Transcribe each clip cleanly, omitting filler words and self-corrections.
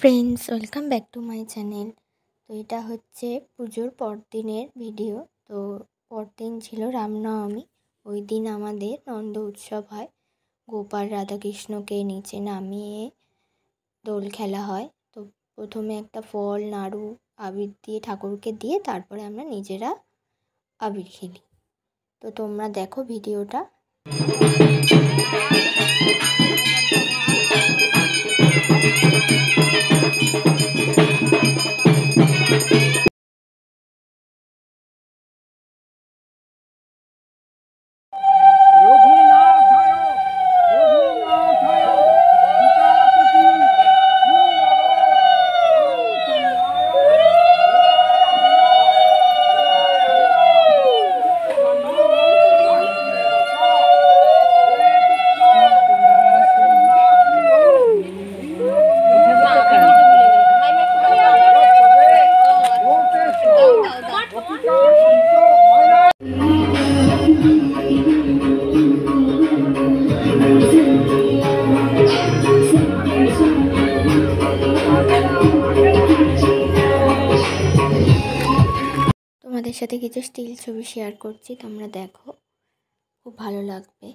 Friends, welcome back to my channel. তো এটা হচ্ছে পুজোর পরদিনের ভিডিও। তো পরদিন ছিল রামনবমী। ওই দিন আমাদের নন্দ উৎসব হয়। গোপাল রাধাকৃষ্ণকে নিচে নামিয়ে দোল খেলা হয়। তো প্রথমে একটা ফল, নাড়ু, আবির দিয়ে ঠাকুরকে দিয়ে তারপরে আমরা নিজেরা আবির খেলি। তো তোমরা দেখো ভিডিওটা। তোমাদের সাথে কিছু স্টিল ছবি শেয়ার করছি, তোমরা দেখো, খুব ভালো লাগবে।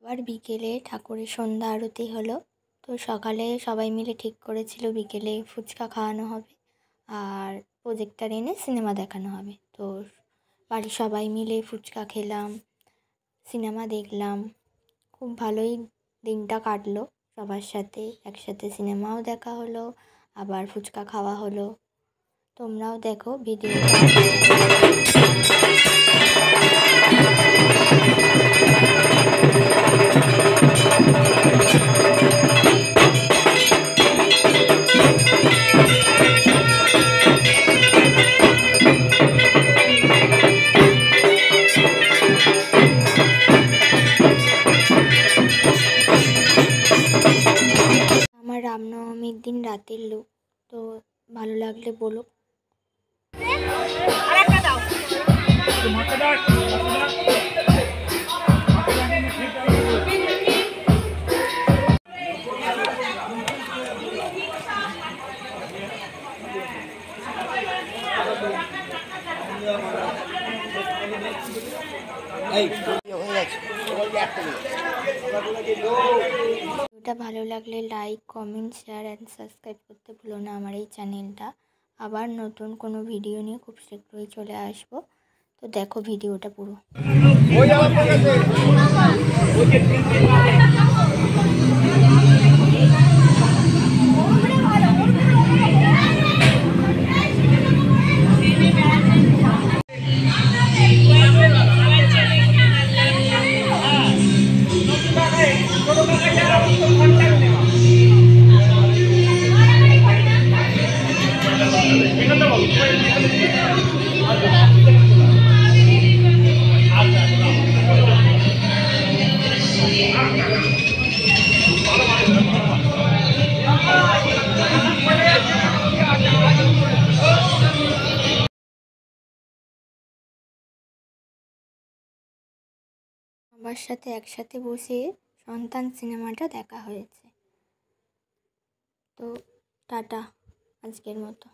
আবার বিকেলে ঠাকুরের সন্ধ্যা আরতি হলো। তো সকালে সবাই মিলে ঠিক করেছিল বিকেলে ফুচকা খাওয়ানো হবে আর প্রজেক্টর এনে সিনেমা দেখানো হবে। তো বাড়ির সবাই মিলে ফুচকা খেলাম, সিনেমা দেখলাম। খুব ভালোই দিনটা কাটলো সবার সাথে। একসাথে সিনেমাও দেখা হলো, আবার ফুচকা খাওয়া হলো। তোমরাও দেখো ভিডিওটা। আমার রামনবমীর দিন রাতের লুক। তো ভালো লাগলে বলো। ভিডিওটা ভালো লাগলে like, comment, share and subscribe করতে ভুলো না আমার এই চ্যানেলটা। আবার নতুন কোনো ভিডিও নিয়ে খুব শীঘ্রই চলে আসবো। তো দেখো ভিডিওটা পুরো। আমার সাথে একসাথে বসে সন্তান সিনেমাটা দেখা হয়েছে। তো টাটা আজকের মতো।